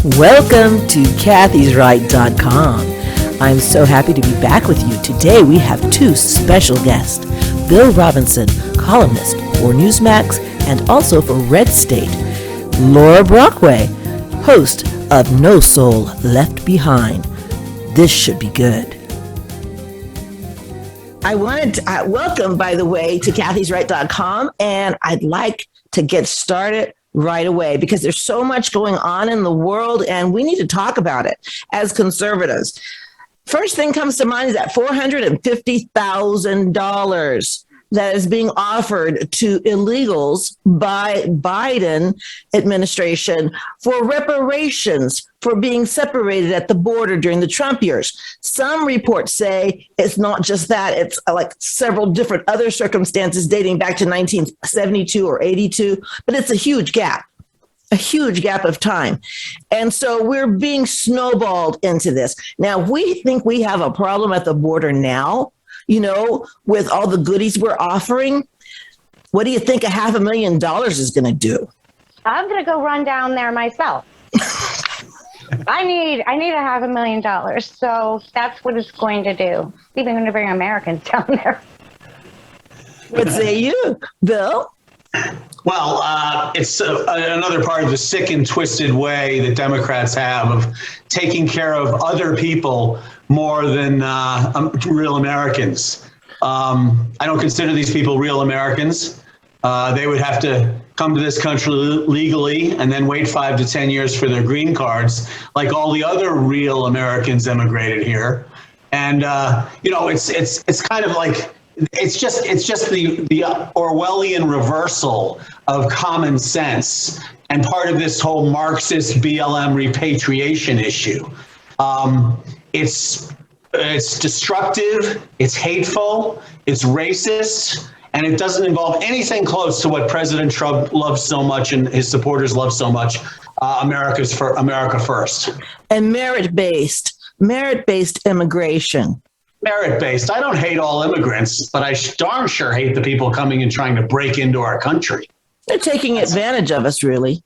Welcome to kathysright.com. I'm so happy to be back with you. Today we have two special guests, Bill Robinson, columnist for Newsmax and also for Red State, Laura Brockway, host of No Soul Left Behind. This should be good. I wanted to welcome, by the way, to kathysright.com, and I'd like to get started right away because there's so much going on in the world and we need to talk about it as conservatives. First thing comes to mind is that $450,000 that is being offered to illegals by Biden administration for reparations for being separated at the border during the Trump years. Some reports say it's not just that, it's like several different other circumstances dating back to 1972 or 82, but it's a huge gap of time. And so we're being snowballed into this. Now, we think we have a problem at the border now, with all the goodies we're offering. What do you think $500,000 is going to do? I'm going to go run down there myself. I need $500,000. So that's what it's going to do. Even going to bring Americans down there. What say you, Bill? Well, it's another part of the sick and twisted way that Democrats have of taking care of other people more than real Americans. I don't consider these people real Americans. They would have to come to this country legally and then wait 5 to 10 years for their green cards, like all the other real Americans immigrated here. And it's kind of like it's just the Orwellian reversal of common sense and part of this whole Marxist BLM repatriation issue. It's destructive, it's hateful, it's racist, and it doesn't involve anything close to what President Trump loves so much and his supporters love so much, America first. And merit-based immigration. Merit-based. I don't hate all immigrants, but I darn sure hate the people coming and trying to break into our country. They're taking advantage of us, really.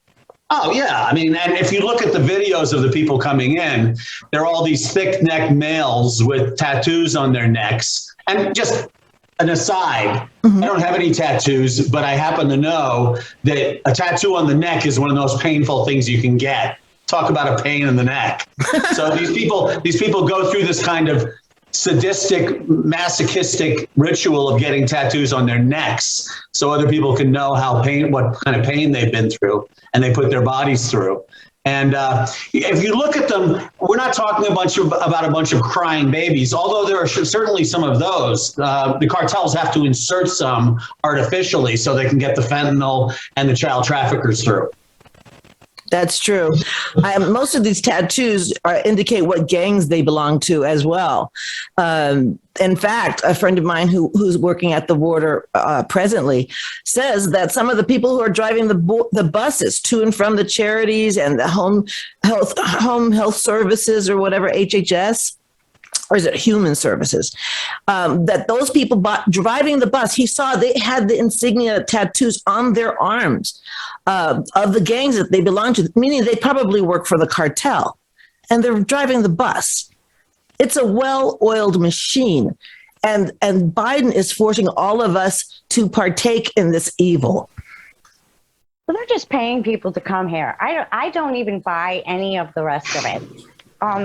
Oh, yeah. I mean, and if you look at the videos of the people coming in, they're all these thick-necked males with tattoos on their necks. And just an aside, I don't have any tattoos, but I happen to know that a tattoo on the neck is one of the most painful things you can get. Talk about a pain in the neck. So these people go through this kind of sadistic, masochistic ritual of getting tattoos on their necks so other people can know what kind of pain they've been through and they put their bodies through. And if you look at them, we're not talking about a bunch of crying babies, although there are certainly some of those. The cartels have to insert some artificially so they can get the fentanyl and the child traffickers through. That's true. Most of these tattoos indicate what gangs they belong to as well. In fact, a friend of mine who's working at the border presently says that some of the people who are driving the buses to and from the charities and the home health services or whatever, HHS, or is it human services, that those people driving the bus, he saw they had the insignia tattoos on their arms of the gangs that they belong to, meaning they probably work for the cartel, and they're driving the bus. It's a well-oiled machine, and Biden is forcing all of us to partake in this evil. Well, they're just paying people to come here. I don't even buy any of the rest of it.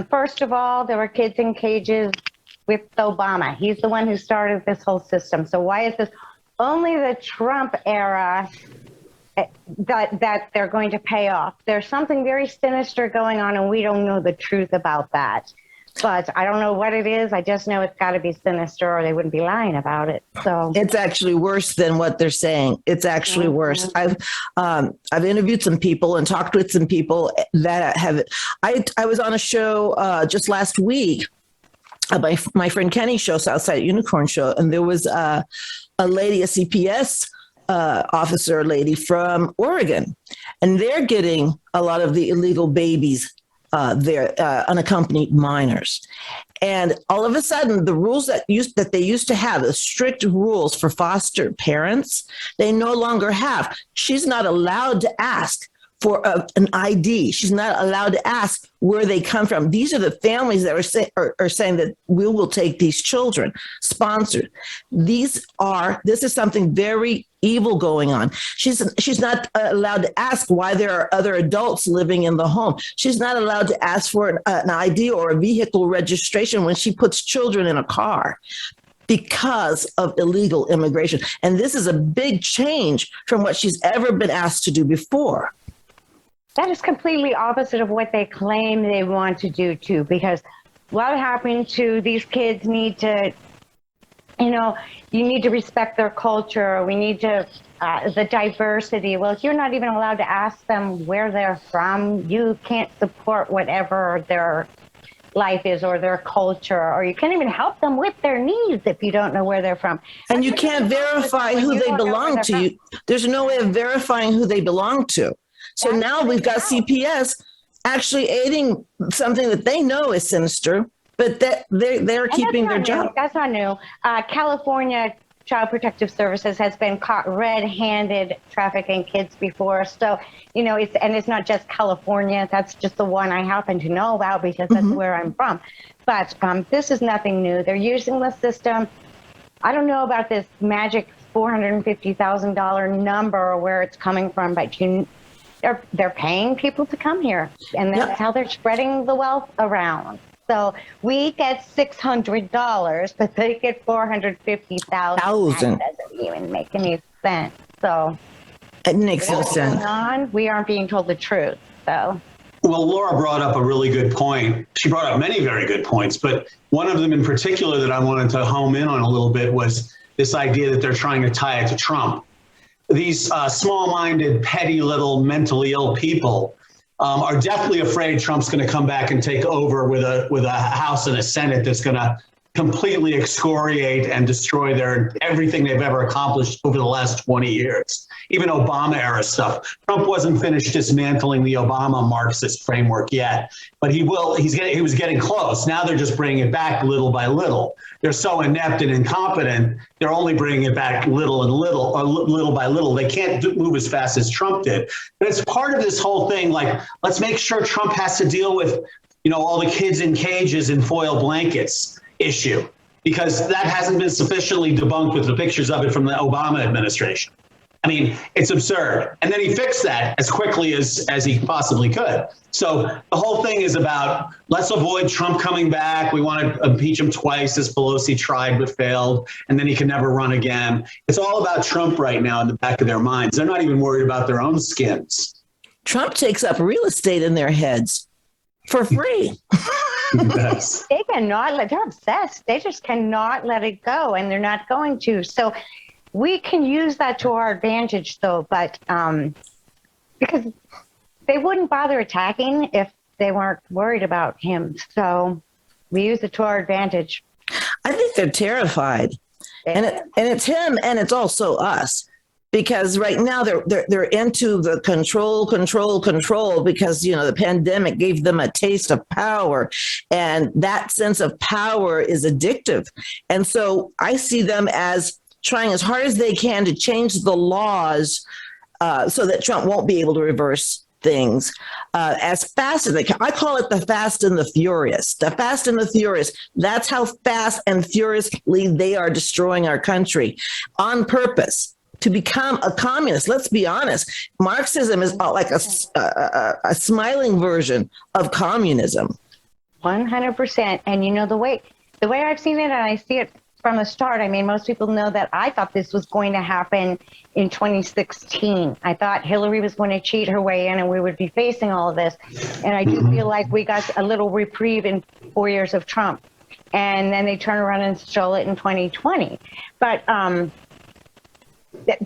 First of all, there were kids in cages with Obama. He's the one who started this whole system. So why is this only the Trump era that they're going to pay off? There's something very sinister going on, and we don't know the truth about that. But I don't know what it is. I just know it's got to be sinister, or they wouldn't be lying about it. So it's actually worse than what they're saying. It's actually worse. I've interviewed some people and talked with some people that have. I was on a show just last week, my friend Kenny's show, Southside Unicorn Show, and there was a lady, a CPS officer lady from Oregon, and they're getting a lot of the illegal babies. They're unaccompanied minors. And all of a sudden, the rules that they used to have, the strict rules for foster parents, they no longer have. She's not allowed to ask for an ID. She's not allowed to ask where they come from. These are the families that are saying that we will take these children, sponsored. This is something very evil going on. She's not allowed to ask why there are other adults living in the home. She's not allowed to ask for an ID or a vehicle registration when she puts children in a car, because of illegal immigration. And this is a big change from what she's ever been asked to do before. That is completely opposite of what they claim they want to do too, because what happened to these kids need to, you need to respect their culture. We need to, the diversity. Well, if you're not even allowed to ask them where they're from, you can't support whatever their life is or their culture, or you can't even help them with their needs if you don't know where they're from. And you can't verify who they belong to. There's no way of verifying who they belong to. So now we've got CPS actually aiding something that they know is sinister, but that they're keeping their job. That's not new. California Child Protective Services has been caught red-handed trafficking kids before. So, it's not just California. That's just the one I happen to know about because that's where I'm from. But this is nothing new. They're using the system. I don't know about this magic $450,000 number or where it's coming from, but they're paying people to come here, and that's how they're spreading the wealth around. So we get $600, but they get $450,000. That doesn't even make any sense. So it makes no sense. We aren't being told the truth. So. Well, Laura brought up a really good point. She brought up many very good points, but one of them in particular that I wanted to home in on a little bit was this idea that they're trying to tie it to Trump. These small-minded, petty little mentally ill people are definitely afraid Trump's going to come back and take over with a House and a Senate that's going to completely excoriate and destroy everything they've ever accomplished over the last 20 years, even Obama era stuff. Trump wasn't finished dismantling the Obama Marxist framework yet, but he will. He was getting close. Now they're just bringing it back little by little. They're so inept and incompetent, they're only bringing it back little and little, or little by little. They can't move as fast as Trump did. But it's part of this whole thing, like, let's make sure Trump has to deal with, all the kids in cages and foil blankets issue, because that hasn't been sufficiently debunked with the pictures of it from the Obama administration. I mean, it's absurd. And then he fixed that as quickly as he possibly could. So the whole thing is about, let's avoid Trump coming back. We want to impeach him twice, as Pelosi tried but failed, and then he can never run again. It's all about Trump right now in the back of their minds. They're not even worried about their own skins. Trump takes up real estate in their heads for free. Yes. They cannot they're obsessed. They just cannot let it go, and they're not going to. So we can use that to our advantage, though, but because they wouldn't bother attacking if they weren't worried about him. So we use it to our advantage. I think they're terrified, and it's him, and it's also us. Because right now they're into the control, because, the pandemic gave them a taste of power, and that sense of power is addictive. And so I see them as trying as hard as they can to change the laws so that Trump won't be able to reverse things as fast as they can. I call it the fast and the furious. The fast and the furious. That's how fast and furiously they are destroying our country on purpose. To become a communist, let's be honest, Marxism is like a smiling version of communism. 100%. And the way I've seen it, and I see it from the start, I mean, most people know that I thought this was going to happen in 2016. I thought Hillary was going to cheat her way in and we would be facing all of this. And I do feel like we got a little reprieve in 4 years of Trump. And then they turn around and stole it in 2020. But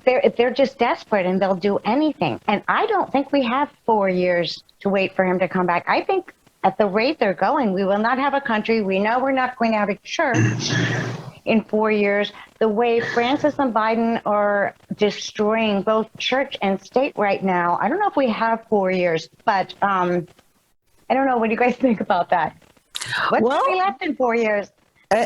they're just desperate, and they'll do anything. And I don't think we have 4 years to wait for him to come back. I think at the rate they're going, we will not have a country. We know we're not going to have a church in 4 years. The way Francis and Biden are destroying both church and state right now, I don't know if we have 4 years, but I don't know. What do you guys think about that? What's left in 4 years?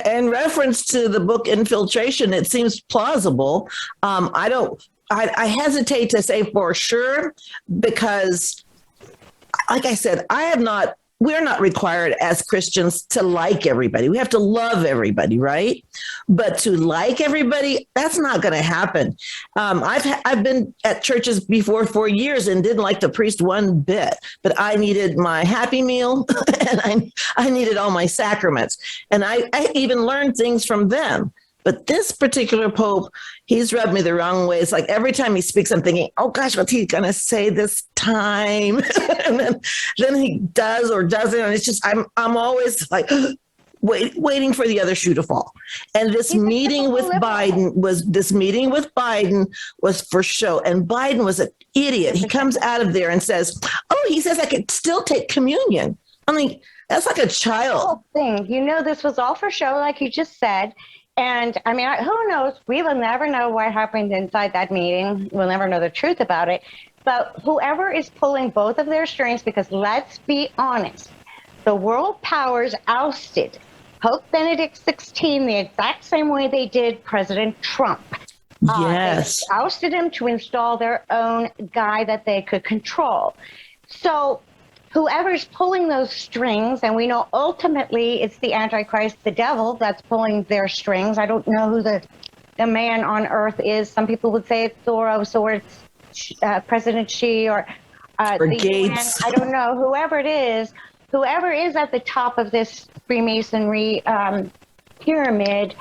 In reference to the book Infiltration, it seems plausible. I don't I hesitate to say for sure, because like I said, we're not required as Christians to like everybody. We have to love everybody, right? But to like everybody, that's not going to happen. I've been at churches before for years and didn't like the priest one bit, but I needed my Happy Meal and I needed all my sacraments. And I even learned things from them. But this particular Pope, he's rubbed me the wrong way. It's like every time he speaks, I'm thinking, oh gosh, what's he going to say this time? And then he does or doesn't. And it's just, I'm always like waiting for the other shoe to fall. And this meeting with Biden was for show. And Biden was an idiot. He comes out of there and says, he says I could still take communion. I mean, that's like a child. Thing. This was all for show, like you just said. And I mean, who knows? We will never know what happened inside that meeting. We'll never know the truth about it. But whoever is pulling both of their strings, because let's be honest, the world powers ousted Pope Benedict XVI the exact same way they did President Trump. Yes. They ousted him to install their own guy that they could control. So whoever's pulling those strings, and we know ultimately it's the Antichrist, the devil, that's pulling their strings. I don't know who the man on earth is. Some people would say it's Soros, or it's President Xi, or Gates. UN. I don't know. Whoever is at the top of this Freemasonry pyramid,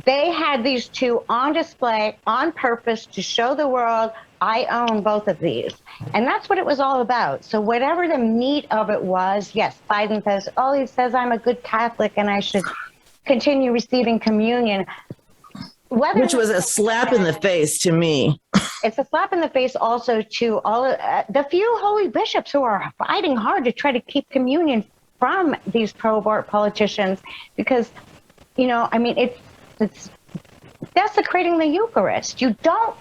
they had these two on display on purpose to show the world, I own both of these. And that's what it was all about. So whatever the meat of it was, yes, Biden says, he says I'm a good Catholic and I should continue receiving communion. Which was a slap in the face to me. It's a slap in the face also to all of, the few holy bishops who are fighting hard to try to keep communion from these pro-abort politicians, because, it's desecrating the Eucharist. You don't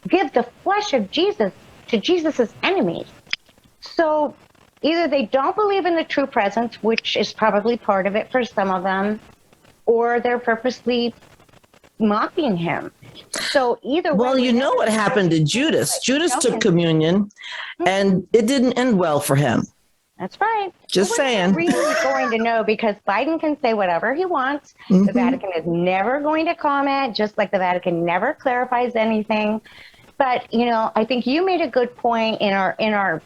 give the flesh of Jesus to Jesus's enemies. So either they don't believe in the true presence, which is probably part of it for some of them, or they're purposely mocking him. So either way. Well, you know what happened to Judas. Judas took communion and it didn't end well for him. That's right. Just saying. We're really going to know, because Biden can say whatever he wants. Mm-hmm. The Vatican is never going to comment, just like the Vatican never clarifies anything. But, I think you made a good point in our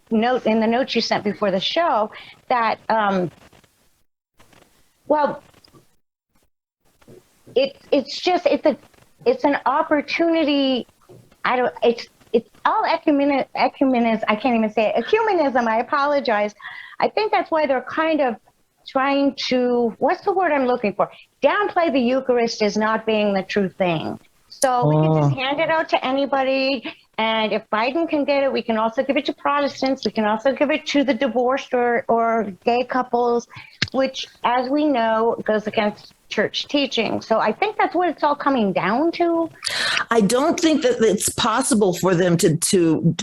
note, in the notes you sent before the show, that, it's an opportunity. It's all ecumenism. I can't even say it. Ecumenism. I apologize. I think that's why they're kind of trying to, what's the word I'm looking for? Downplay the Eucharist as not being the true thing. So we can just hand it out to anybody. And if Biden can get it, we can also give it to Protestants. We can also give it to the divorced or gay couples, which, as we know, goes against church teaching. So I think that's what it's all coming down to. I don't think that it's possible for them to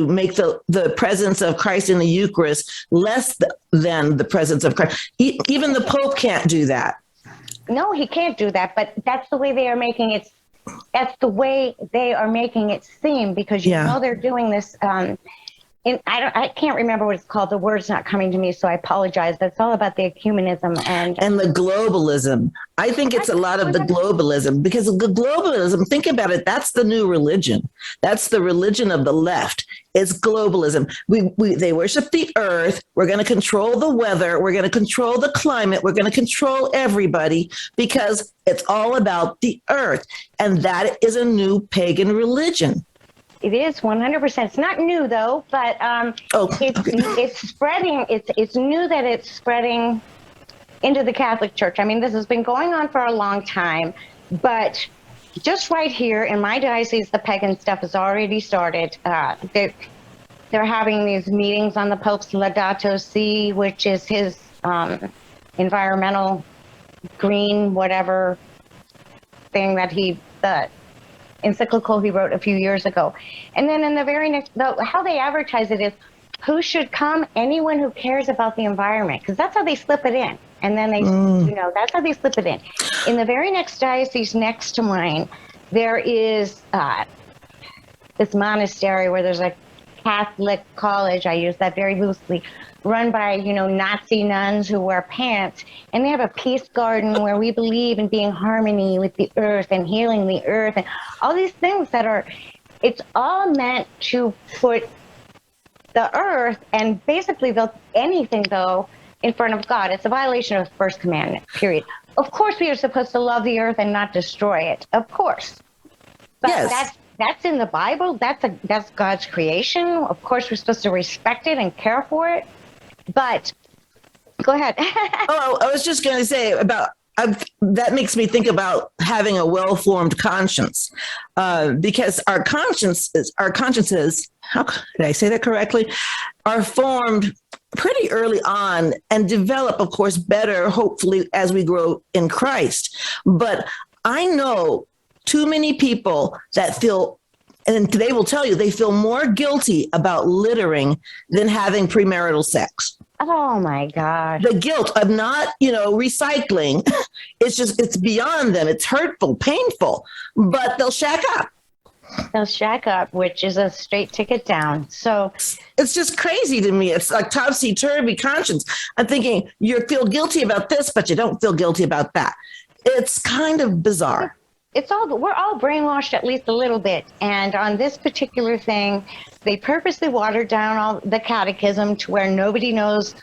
make the presence of Christ in the Eucharist less than the presence of Christ. Even the Pope can't do that. No, he can't do that. But that's the way they are making it. That's the way they are making it seem, because you know they're doing this. I can't remember what it's called. The word's not coming to me, so I apologize. But it's all about the ecumenism and the globalism. I think it's a lot of the globalism, because the globalism, think about it, that's the new religion. That's the religion of the left. It's globalism. They worship the earth. We're going to control the weather. We're going to control the climate. We're going to control everybody, because it's all about the earth. And that is a new pagan religion. It is 100%. It's not new though, but it's spreading. It's new that it's spreading into the Catholic Church. I mean, this has been going on for a long time, but just right here in my diocese, the pagan stuff has already started. They're having these meetings on the Pope's Laudato Si, which is his environmental green whatever thing that the encyclical he wrote a few years ago. And then in the very next, how they advertise it is, who should come? Anyone who cares about the environment, because that's how they slip it in. And then they, that's how they slip it in. In the very next diocese next to mine, there is this monastery where there's a Catholic college, I use that very loosely, run by, Nazi nuns who wear pants. And they have a peace garden where we believe in being harmony with the earth and healing the earth and all these things it's all meant to put the earth and basically anything, though, in front of God. It's a violation of the first commandment, period. Of course, we are supposed to love the earth and not destroy it. Of course. But yes. That's in the Bible. That's God's creation. Of course, we're supposed to respect it and care for it. But go ahead. Oh, I was just going to say that makes me think about having a well-formed conscience, because our consciences, how did I say that correctly, are formed pretty early on and develop, of course, better, hopefully, as we grow in Christ. But I know too many people that feel, and they will tell you, they feel more guilty about littering than having premarital sex. Oh my God. The guilt of not, recycling, it's beyond them. It's hurtful, painful, but they'll shack up. They'll shack up, which is a straight ticket down. So it's just crazy to me. It's like topsy-turvy conscience. I'm thinking you feel guilty about this, but you don't feel guilty about that. It's kind of bizarre. We're all brainwashed at least a little bit. And on this particular thing, they purposely watered down all the catechism to where nobody knows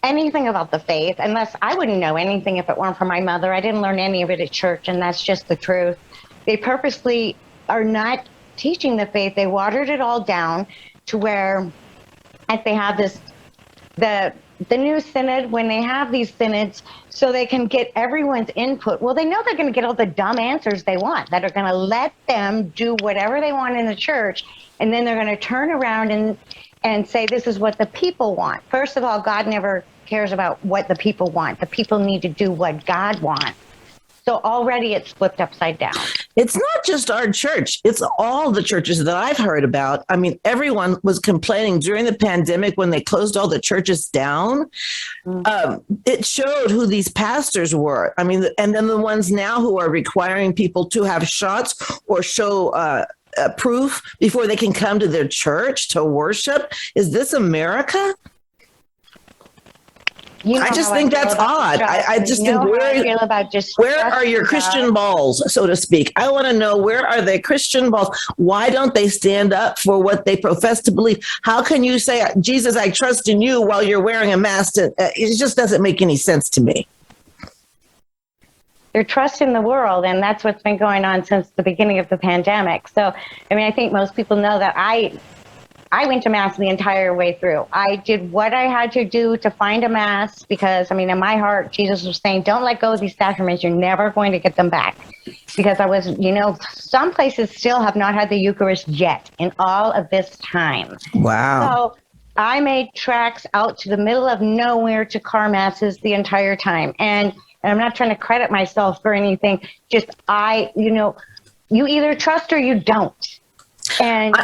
anything about the faith, unless I wouldn't know anything if it weren't for my mother. I didn't learn any of it at church, and that's just the truth. They purposely are not teaching the faith. They watered it all down to where, as they have the new synod, when they have these synods, so they can get everyone's input. Well, they know they're going to get all the dumb answers they want that are going to let them do whatever they want in the church. And then they're going to turn around and say, this is what the people want. First of all, God never cares about what the people want. The people need to do what God wants. So already it's flipped upside down. It's not just our church. It's all the churches that I've heard about. I mean, everyone was complaining during the pandemic when they closed all the churches down. It showed who these pastors were. I mean, and then the ones now who are requiring people to have shots or show proof before they can come to their church to worship. Is this America? I just think that's odd. I just think where are your Christian balls, so to speak? I want to know, where are their Christian balls? Why don't they stand up for what they profess to believe? How can you say, Jesus, I trust in you, while you're wearing a mask? It just doesn't make any sense to me. They're trusting the world, and that's what's been going on since the beginning of the pandemic. So, I think most people know that I went to Mass the entire way through. I did what I had to do to find a Mass because, in my heart, Jesus was saying, don't let go of these sacraments. You're never going to get them back. Because I was, some places still have not had the Eucharist yet in all of this time. Wow. So I made treks out to the middle of nowhere to car Masses the entire time. And I'm not trying to credit myself for anything. Just you either trust or you don't. And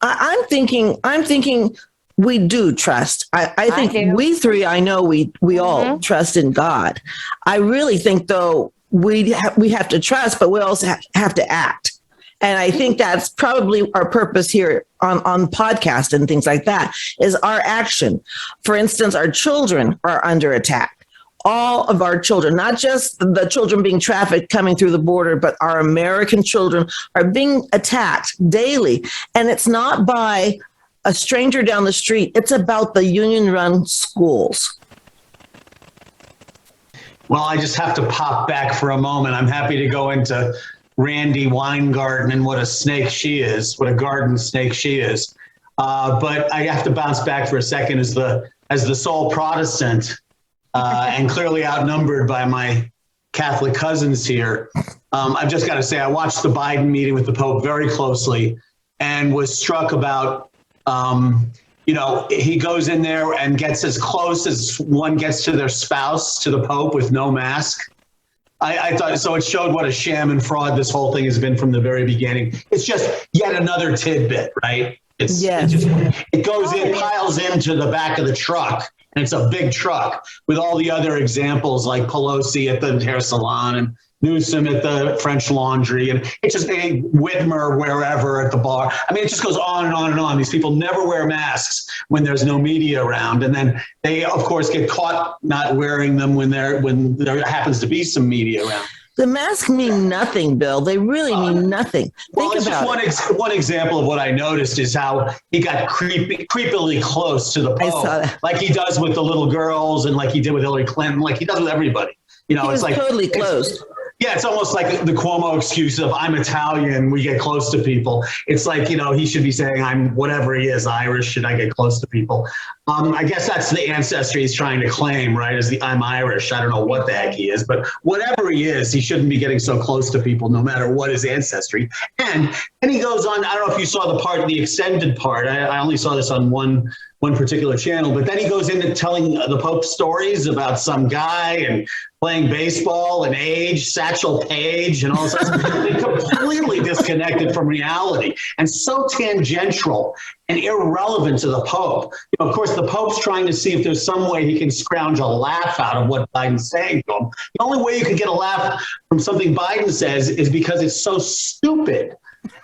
I'm thinking we do trust. I think we three, I know we all trust in God. I really think, though, we have to trust, but we also have to act. And I think that's probably our purpose here on podcast and things like that, is our action. For instance, our children are under attack. All of our children, not just the children being trafficked coming through the border, but our American children are being attacked daily. And it's not by a stranger down the street. It's about the union-run schools. Well, I just have to pop back for a moment. I'm happy to go into Randy Weingarten and what a snake she is, what a garden snake she is. But I have to bounce back for a second as the sole Protestant. And clearly outnumbered by my Catholic cousins here. I've just got to say, I watched the Biden meeting with the Pope very closely and was struck about, he goes in there and gets as close as one gets to their spouse, to the Pope, with no mask. I thought, so it showed what a sham and fraud this whole thing has been from the very beginning. It's just yet another tidbit, right? It piles into the back of the truck. And it's a big truck with all the other examples like Pelosi at the hair salon Newsom at the French Laundry, and it's just a Whitmer wherever at the bar. I mean, it just goes on and on and on. These people never wear masks when there's no media around, and then they, of course, get caught not wearing them when there happens to be some media around. The masks mean nothing, Bill. They really mean nothing. Well, Think about just one example of what I noticed is how he got creepily close to the I saw Pope, that. like he does with the little girls, and like he did with Hillary Clinton, like he does with everybody. You know, He was it's like totally close. Yeah, it's almost like the Cuomo excuse of I'm Italian, we get close to people. It's like, you know, he should be saying I'm whatever he is, Irish, should I get close to people? I guess that's the ancestry he's trying to claim, right? Is the I'm Irish. I don't know what the heck he is, but whatever he is, he shouldn't be getting so close to people no matter what his ancestry. And he goes on, I don't know if you saw the extended part. I only saw this on one particular channel, but then he goes into telling the Pope stories about some guy and playing baseball and age, Satchel Paige, and all this stuff. Completely disconnected from reality and so tangential and irrelevant to the Pope. You know, of course, the Pope's trying to see if there's some way he can scrounge a laugh out of what Biden's saying to him. The only way you can get a laugh from something Biden says is because it's so stupid.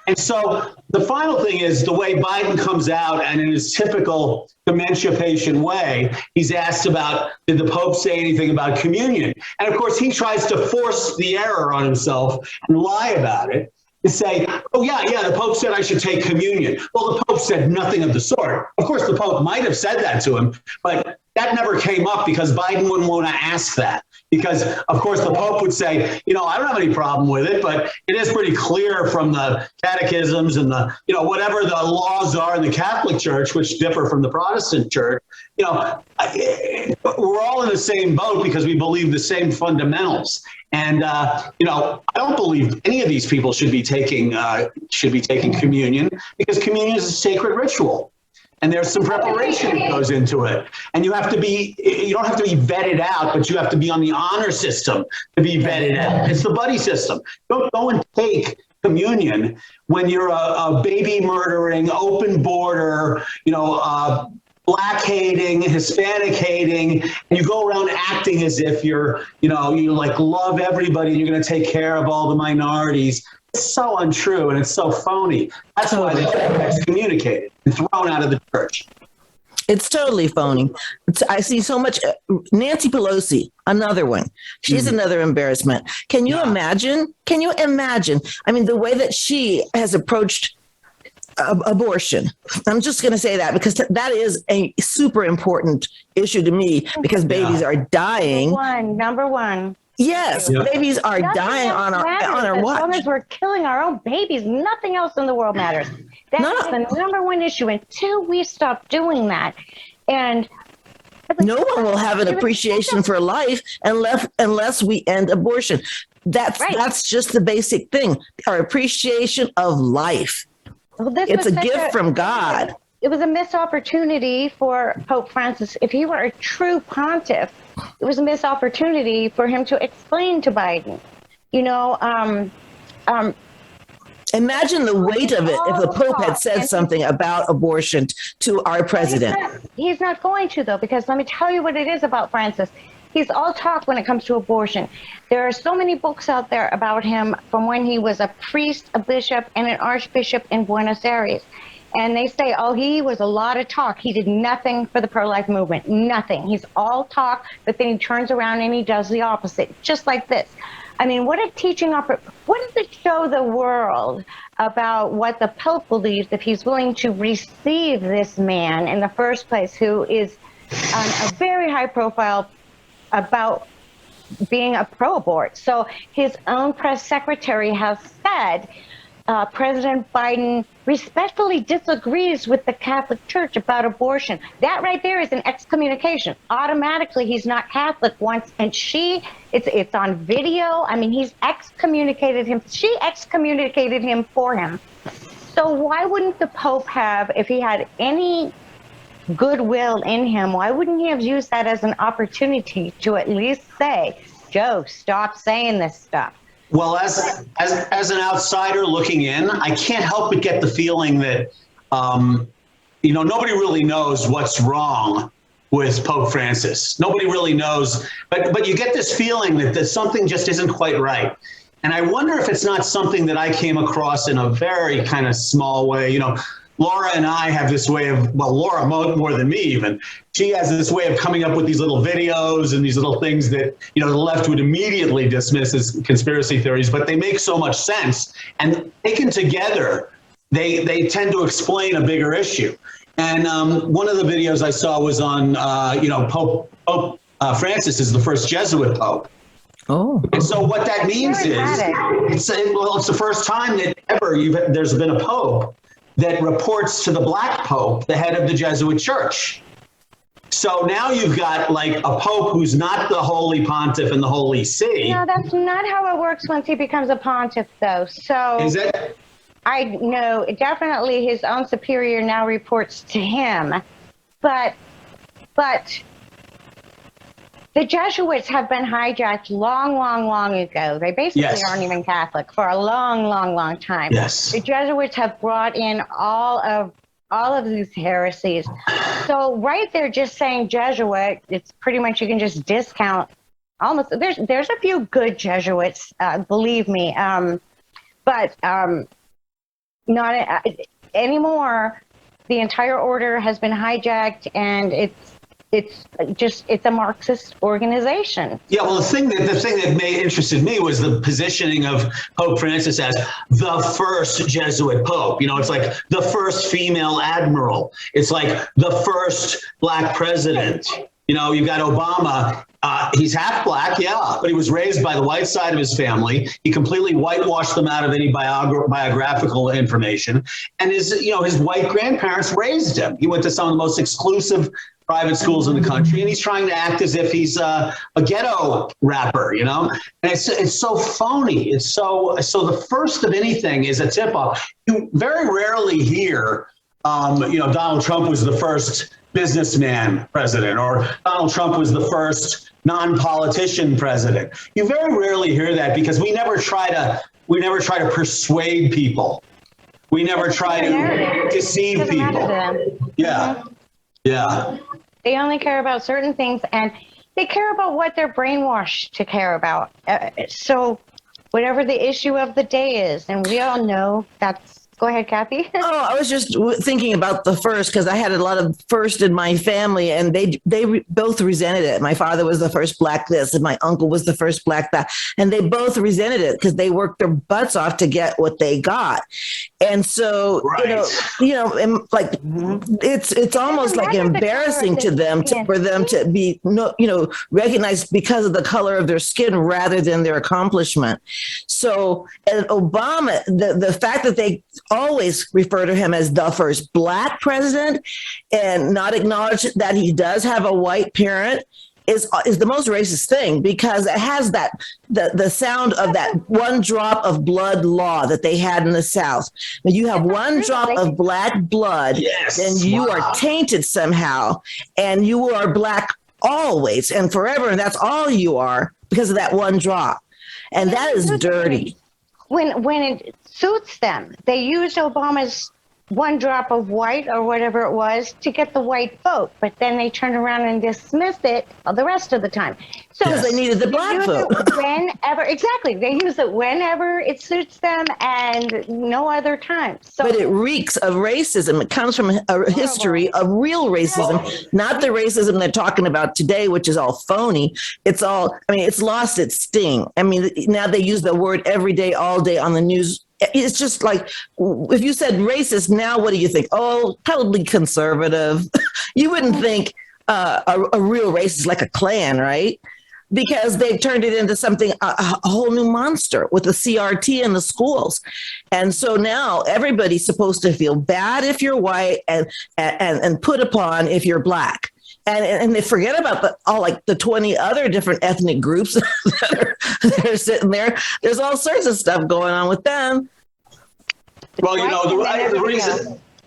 And so the final thing is the way Biden comes out, and in his typical dementia patient way, he's asked about, did the Pope say anything about communion? And of course, he tries to force the error on himself and lie about it to say, oh, yeah, the Pope said I should take communion. Well, the Pope said nothing of the sort. Of course, the Pope might have said that to him, but that never came up because Biden wouldn't want to ask that. Because, of course, the Pope would say, you know, I don't have any problem with it, but it is pretty clear from the catechisms and the, you know, whatever the laws are in the Catholic Church, which differ from the Protestant Church, you know, we're all in the same boat because we believe the same fundamentals. And, you know, I don't believe any of these people should be taking communion because communion is a sacred ritual. And there's some preparation that goes into it. And you don't have to be vetted out, but you have to be on the honor system to be vetted out. It's the buddy system. Don't go and take communion when you're a baby murdering, open border, you know, Black hating, Hispanic hating, and you go around acting as if you like love everybody and you're going to take care of all the minorities. It's so untrue and it's so phony. That's why they get excommunicated and thrown out of the church. It's totally phony. I see so much. Nancy Pelosi, another one. She's another embarrassment. Can you imagine? Can you imagine? I mean, the way that she has approached abortion. I'm just going to say that because that is a super important issue to me because babies are dying. Number one. Yes, babies are dying on our watch. As long as we're killing our own babies, nothing else in the world matters. That is the number one issue until we stop doing that. And no one will have an appreciation for life unless we end abortion. That's just the basic thing. Our appreciation of life. Well, it's a gift from God. It was a missed opportunity for Pope Francis. If he were a true pontiff, it was a missed opportunity for him to explain to Biden. You know, imagine the weight of it if the Pope had said something about abortion to our president. He's not going to, though, because let me tell you what it is about Francis. He's all talk when it comes to abortion. There are so many books out there about him from when he was a priest, a bishop, and an archbishop in Buenos Aires. And they say, oh, he was a lot of talk. He did nothing for the pro-life movement, nothing. He's all talk, but then he turns around and he does the opposite, just like this. I mean, what a teaching opportunity. What does it show the world about what the Pope believes if he's willing to receive this man in the first place, who is a very high profile about being a pro-abort? So his own press secretary has said, President Biden respectfully disagrees with the Catholic Church about abortion. That right there is an excommunication. Automatically, he's not Catholic once, and it's on video. I mean, he's excommunicated him. She excommunicated him for him. So why wouldn't the Pope have, if he had any goodwill in him, why wouldn't he have used that as an opportunity to at least say, Joe, stop saying this stuff? Well, as an outsider looking in, I can't help but get the feeling that, nobody really knows what's wrong with Pope Francis. Nobody really knows, but you get this feeling that something just isn't quite right. And I wonder if it's not something that I came across in a very kind of small way. You know, Laura and I have this way of, well, Laura more than me even, she has this way of coming up with these little videos and these little things that, you know, the left would immediately dismiss as conspiracy theories, but they make so much sense. And taken together, they tend to explain a bigger issue. And one of the videos I saw was on, you know, Pope Francis is the first Jesuit pope. Oh. And so what that means is, it's the first time that ever there's been a pope that reports to the black pope, the head of the Jesuit church. So now you've got like a pope who's not the Holy Pontiff and the Holy See. No, that's not how it works once he becomes a pontiff, though. So is it? I know definitely his own superior now reports to him, but the Jesuits have been hijacked long ago. They basically aren't even Catholic for a long time. Yes. The Jesuits have brought in all of these heresies. So right there, just saying Jesuit, it's pretty much you can just discount almost. There's a few good Jesuits, believe me, but not anymore. The entire order has been hijacked, and it's a Marxist organization. Yeah, well, the thing that interested me was the positioning of Pope Francis as the first Jesuit pope. You know, it's like the first female admiral. It's like the first black president. You know, you've got Obama. He's half black, yeah, but he was raised by the white side of his family. He completely whitewashed them out of any biographical information. And his white grandparents raised him. He went to some of the most exclusive private schools in the country, and he's trying to act as if he's a ghetto rapper, you know? And it's so phony. It's so the first of anything is a tip-off. You very rarely hear, Donald Trump was the first businessman president, or Donald Trump was the first non-politician president. You very rarely hear that because we never try to persuade people. We never try to deceive people. Yeah. Mm-hmm. Yeah. They only care about certain things, and they care about what they're brainwashed to care about. So whatever the issue of the day is, and we all know that's. Go ahead, Kathy. Oh, I was just thinking about the first because I had a lot of first in my family, and they both resented it. My father was the first black this, and my uncle was the first black that, and they both resented it because they worked their butts off to get what they got. And so, right. it's almost like embarrassing to them for them to be recognized because of the color of their skin rather than their accomplishment. So, and Obama, the fact that they always refer to him as the first black president and not acknowledge that he does have a white parent is the most racist thing, because it has that the sound of that one drop of blood law that they had in the South. When you have one drop of black blood, then you are tainted somehow, and you are black always and forever, and that's all you are because of that one drop. And that is dirty. When it suits them, they used Obama's one drop of white or whatever it was to get the white vote, but then they turned around and dismissed it the rest of the time. So because they needed the black vote. They use it whenever it suits them and no other time. So, but it reeks of racism. It comes from a history of real racism, not the racism they're talking about today, which is all phony. It's lost its sting. I mean, now they use the word every day, all day on the news. It's just like, if you said racist, now what do you think? Oh, probably conservative. You wouldn't think a real racist like a Klan, right? Because they've turned it into something, a whole new monster with the CRT in the schools. And so now everybody's supposed to feel bad if you're white and put upon if you're black. And they forget about the 20 other different ethnic groups that are sitting there. There's all sorts of stuff going on with them. Well,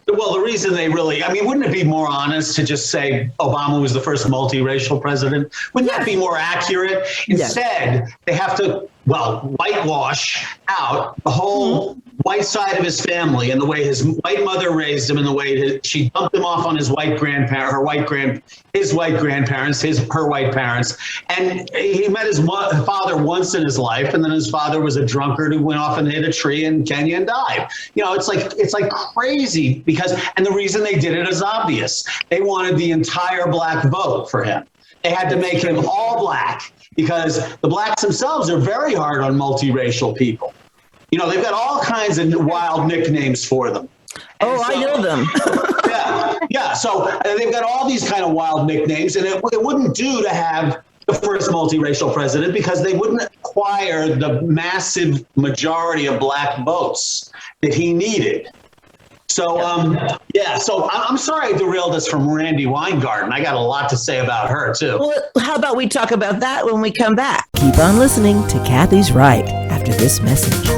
the reason they really, wouldn't it be more honest to just say Obama was the first multiracial president? Wouldn't that be more accurate? Instead, they have to whitewash out the whole white side of his family and the way his white mother raised him and the way she dumped him off on his white grandparents, her white parents. And he met his father once in his life, and then his father was a drunkard who went off and hit a tree in Kenya and died. It's like crazy and the reason they did it is obvious. They wanted the entire black vote for him. They had to make him all black, because the blacks themselves are very hard on multiracial people. They've got all kinds of wild nicknames for them. I know them. Yeah. So they've got all these kind of wild nicknames, and it wouldn't do to have the first multiracial president, because they wouldn't acquire the massive majority of black votes that he needed. So, so I'm sorry I derailed us from Randy Weingarten. I got a lot to say about her, too. Well, how about we talk about that when we come back? Keep on listening to Kathy's Right after this message.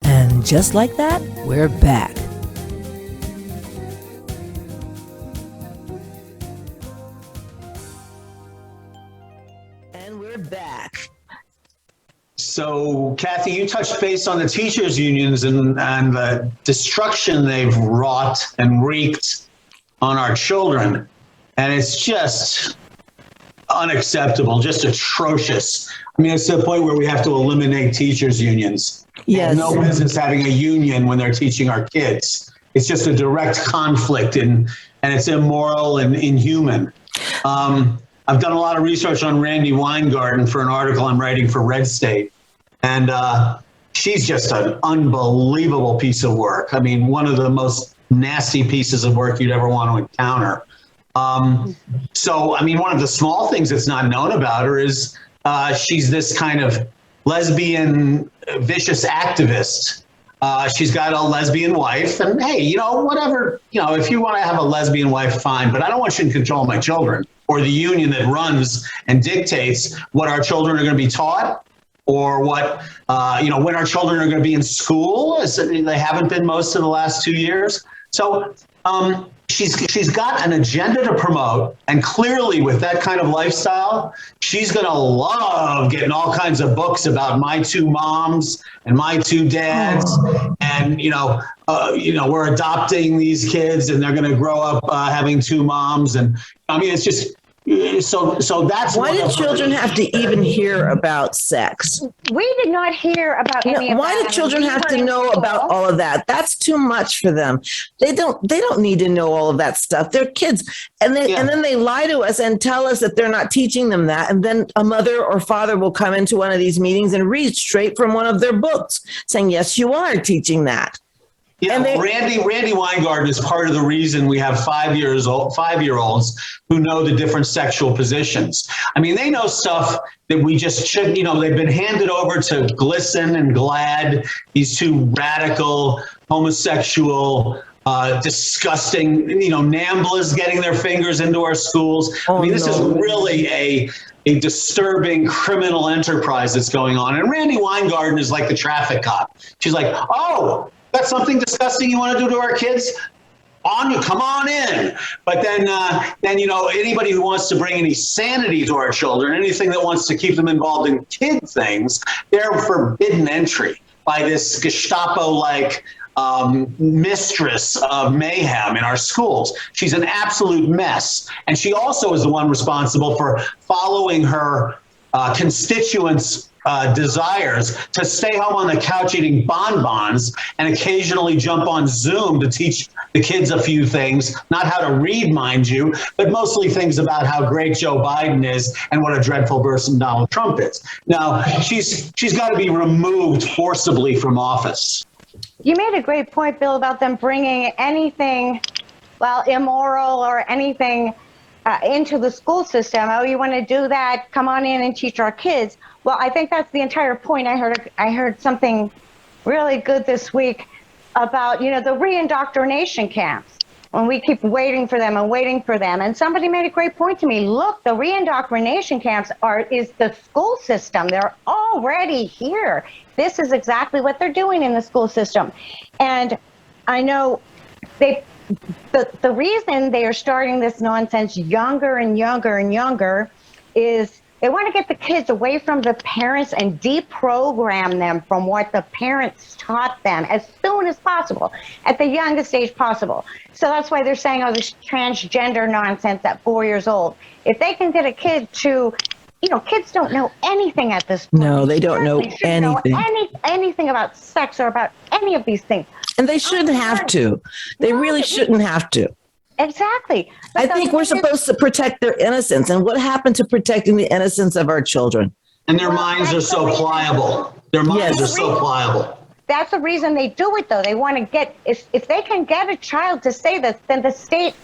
And just like that, we're back. And we're back. So, Kathy, you touched base on the teachers' unions and the destruction they've wrought and wreaked on our children. And it's just unacceptable, just atrocious. I mean, it's to the point where we have to eliminate teachers' unions. Yes. No business having a union when they're teaching our kids. It's just a direct conflict, and it's immoral and inhuman. I've done a lot of research on Randy Weingarten for an article I'm writing for Red State, and she's just an unbelievable piece of work. I mean, one of the most nasty pieces of work you'd ever want to encounter. So, I mean, one of the small things that's not known about her is she's this kind of lesbian, vicious activist. She's got a lesbian wife, and hey, whatever, if you want to have a lesbian wife, fine, but I don't want you to control my children or the union that runs and dictates what our children are going to be taught, or what, when our children are going to be in school, as they haven't been most of the last 2 years. So she's got an agenda to promote, and clearly with that kind of lifestyle, she's going to love getting all kinds of books about my two moms and my two dads, and we're adopting these kids, and they're going to grow up having two moms, and I mean, it's just. So that's why did children have to even hear about sex? We did not hear about any of that. Why do children have to know about all of that? That's too much for them. They don't need to know all of that stuff. They're kids. And then they lie to us and tell us that they're not teaching them that. And then a mother or father will come into one of these meetings and read straight from one of their books saying, yes, you are teaching that. Yeah, Randy Weingarten is part of the reason we have 5-year-olds who know the different sexual positions. I mean, they know stuff that we just shouldn't, they've been handed over to Glisten and Glad, these two radical, homosexual, disgusting, NAMBLAs getting their fingers into our schools. This is really a disturbing criminal enterprise that's going on. And Randy Weingarten is like the traffic cop. She's like, oh, that's something disgusting you want to do to our kids? Come on in. But then anybody who wants to bring any sanity to our children, anything that wants to keep them involved in kid things, they're forbidden entry by this Gestapo-like mistress of mayhem in our schools. She's an absolute mess. And she also is the one responsible for following her constituents' desires to stay home on the couch eating bonbons and occasionally jump on Zoom to teach the kids a few things, not how to read, mind you, but mostly things about how great Joe Biden is and what a dreadful person Donald Trump is. Now, she's got to be removed forcibly from office. You made a great point, Bill, about them bringing anything, immoral or anything into the school system. Oh, you want to do that? Come on in and teach our kids. Well, I think that's the entire point. I heard something really good this week about, the reindoctrination camps. when we keep waiting for them and waiting for them. And somebody made a great point to me. Look, the re-indoctrination camps is the school system. They're already here. This is exactly what they're doing in the school system. And I know the reason they are starting this nonsense younger and younger and younger is they want to get the kids away from the parents and deprogram them from what the parents taught them as soon as possible, at the youngest age possible. So that's why they're saying, this transgender nonsense at 4 years old. If they can get a kid to, kids don't know anything at this point. No, they don't know anything. Anything about sex or about any of these things. And they shouldn't have to. They really shouldn't have to. Exactly. I think we're supposed to protect their innocence. And what happened to protecting the innocence of our children? And their minds are so pliable. Their minds are so pliable. That's the reason they do it, though. They want to get, if they can get a child to say this, then the state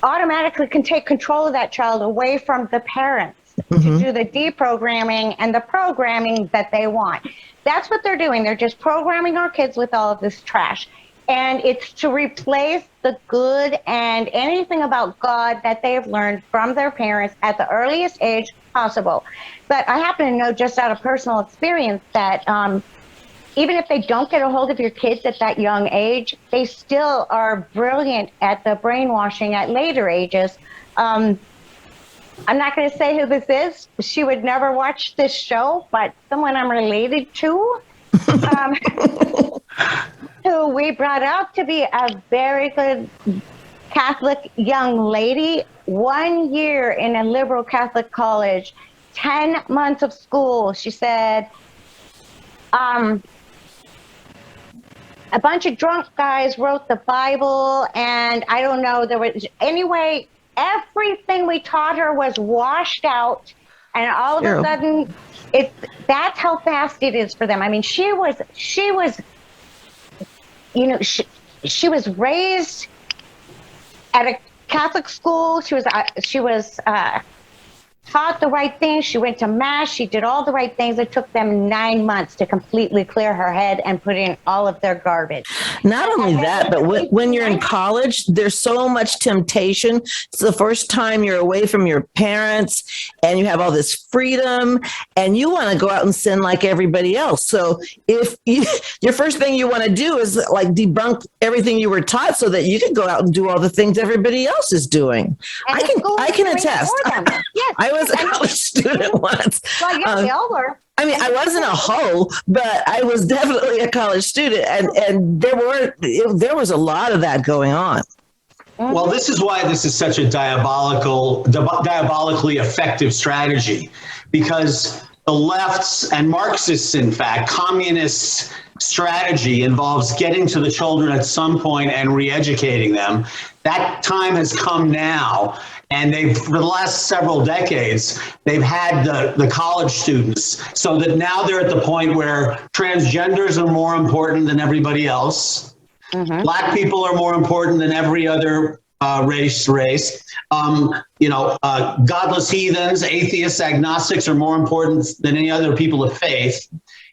automatically can take control of that child away from the parents to do the deprogramming and the programming that they want. That's what they're doing. They're just programming our kids with all of this trash. And it's to replace the good and anything about God that they've learned from their parents at the earliest age possible. But I happen to know just out of personal experience that even if they don't get a hold of your kids at that young age, they still are brilliant at the brainwashing at later ages. I'm not going to say who this is. She would never watch this show, but someone I'm related to. Who we brought up to be a very good Catholic young lady, 1 year in a liberal Catholic college, 10 months of school. She said, a bunch of drunk guys wrote the Bible, and I don't know, anyway, everything we taught her was washed out, and all of a sudden, that's how fast it is for them. I mean, she was raised at a Catholic school. She was taught the right things. She went to mass. She did all the right things. It took them 9 months to completely clear her head and put in all of their garbage. Not only that, but when you're in college, there's so much temptation. It's the first time you're away from your parents and you have all this freedom and you want to go out and sin like everybody else. So if your first thing you want to do is like debunk everything you were taught so that you can go out and do all the things everybody else is doing. I can attest. Yes. I was a college student once. Well, yeah, we all were. I mean, I wasn't a hoe, but I was definitely a college student, and there was a lot of that going on. Well, this is why this is such a diabolically effective strategy, because the left's and Marxists, in fact, communists' strategy involves getting to the children at some point and re-educating them. That time has come now. And for the last several decades, they've had the college students so that now they're at the point where transgenders are more important than everybody else. Black people are more important than every other race. Godless heathens, atheists, agnostics are more important than any other people of faith.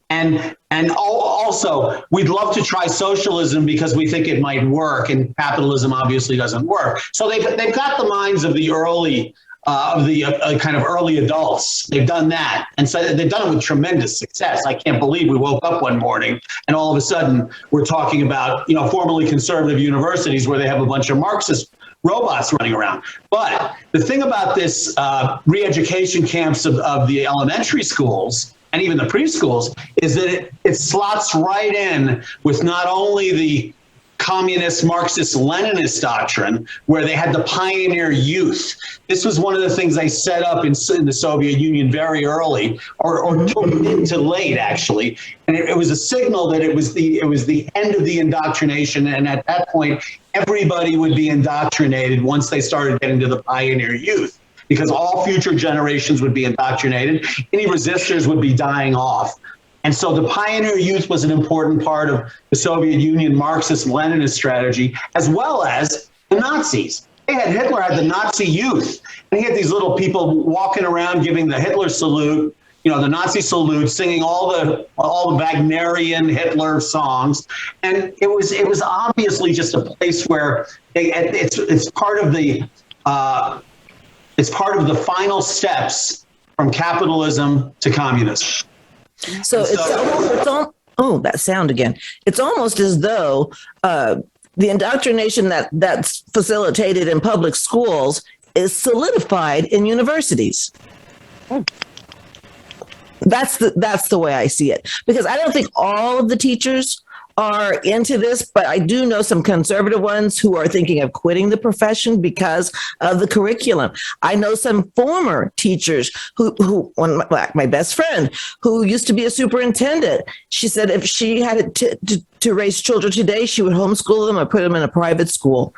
And also, we'd love to try socialism because we think it might work, and capitalism obviously doesn't work. So they've got the minds of the early kind of early adults. They've done that, and so they've done it with tremendous success. I can't believe we woke up one morning and all of a sudden we're talking about formerly conservative universities where they have a bunch of Marxist robots running around. But the thing about this re-education camps of the elementary schools and even the preschools is that it slots right in with not only the communist, Marxist, Leninist doctrine, where they had the pioneer youth. This was one of the things they set up in the Soviet Union very early, or into late, actually. And it was a signal that it was the end of the indoctrination. And at that point, everybody would be indoctrinated once they started getting to the pioneer youth, because all future generations would be indoctrinated. Any resistors would be dying off. And so the pioneer youth was an important part of the Soviet Union Marxist Leninist strategy, as well as the Nazis. Hitler had the Nazi youth, and he had these little people walking around giving the Hitler salute, the Nazi salute, singing all the Wagnerian Hitler songs, and it was obviously just a place where it's part of the final steps from capitalism to communism. So that sound again. It's almost as though the indoctrination that's facilitated in public schools is solidified in universities. That's the way I see it, because I don't think all of the teachers are into this, but I do know some conservative ones who are thinking of quitting the profession because of the curriculum. I know some former teachers my best friend who used to be a superintendent, she said if she had to raise children today, she would homeschool them or put them in a private school.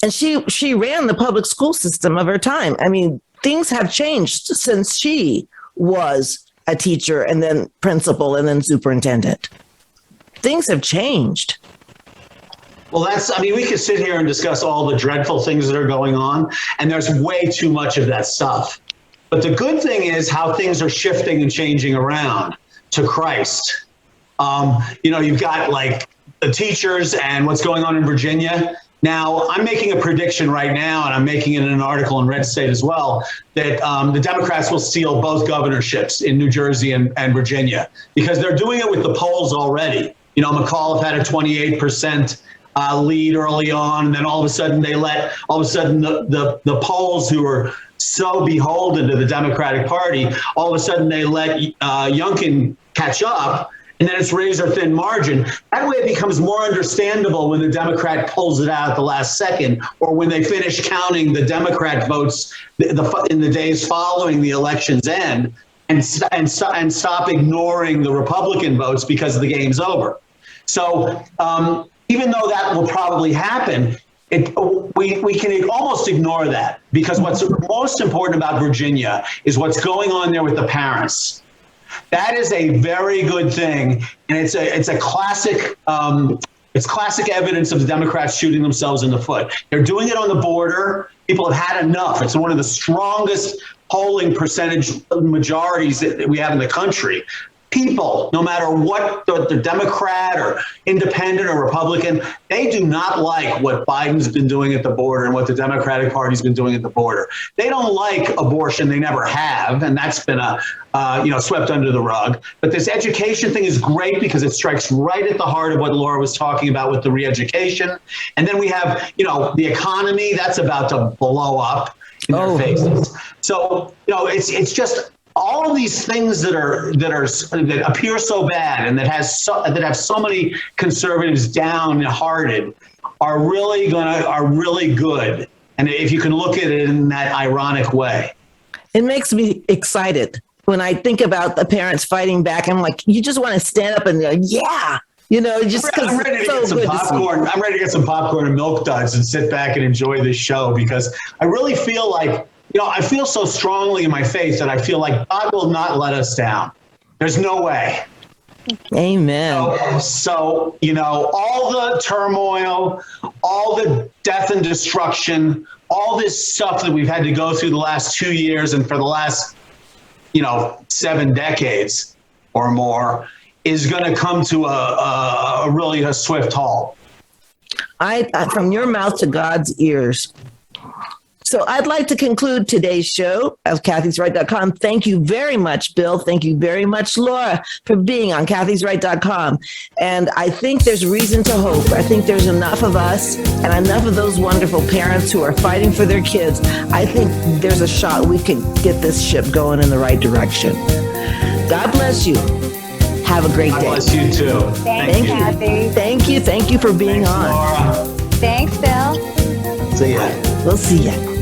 And she ran the public school system of her time. I mean, things have changed since she was a teacher and then principal and then superintendent. Things have changed. Well, we could sit here and discuss all the dreadful things that are going on, and there's way too much of that stuff. But the good thing is how things are shifting and changing around to Christ. You've got like the teachers and what's going on in Virginia. Now, I'm making a prediction right now, and I'm making it in an article in Red State as well, that the Democrats will steal both governorships in New Jersey and Virginia, because they're doing it with the polls already. McAuliffe had a 28% lead early on, and then all of a sudden the polls who were so beholden to the Democratic Party, all of a sudden they let Youngkin catch up, and then it's razor thin margin. That way it becomes more understandable when the Democrat pulls it out at the last second, or when they finish counting the Democrat votes in the days following the election's end, and stop ignoring the Republican votes because the game's over. So even though that will probably happen, we can almost ignore that, because what's most important about Virginia is what's going on there with the parents. That is a very good thing, and it's a classic. It's classic evidence of the Democrats shooting themselves in the foot. They're doing it on the border. People have had enough. It's one of the strongest polling percentage majorities that we have in the country. People, no matter what the Democrat or independent or Republican, they do not like what Biden's been doing at the border and what the Democratic Party's been doing at the border. They don't like abortion. They never have. And that's been swept under the rug. But this education thing is great because it strikes right at the heart of what Laura was talking about with the re-education. And then we have, the economy that's about to blow up in their faces. So, it's just all of these things that appear so bad and that have so many conservatives downhearted are really good. And if you can look at it in that ironic way, it makes me excited when I think about the parents fighting back. I'm like, you just want to stand up and go, yeah. Just because I'm ready to get some popcorn. I'm ready to get some popcorn and Milk Duds and sit back and enjoy this show, because I really feel like, I feel so strongly in my faith that I feel like God will not let us down. There's no way. Amen. So, all the turmoil, all the death and destruction, all this stuff that we've had to go through the last 2 years and for the last, 7 decades or more is going to come to a really swift halt. I from your mouth to God's ears. So I'd like to conclude today's show of kathysright.com. Thank you very much, Bill. Thank you very much, Laura, for being on kathysright.com. And I think there's reason to hope. I think there's enough of us and enough of those wonderful parents who are fighting for their kids. I think there's a shot we can get this ship going in the right direction. God bless you. Have a great day. God bless you too. Thank you, Kathy. Thank you for being on. Laura. Thanks, Bill. See ya. We'll see ya.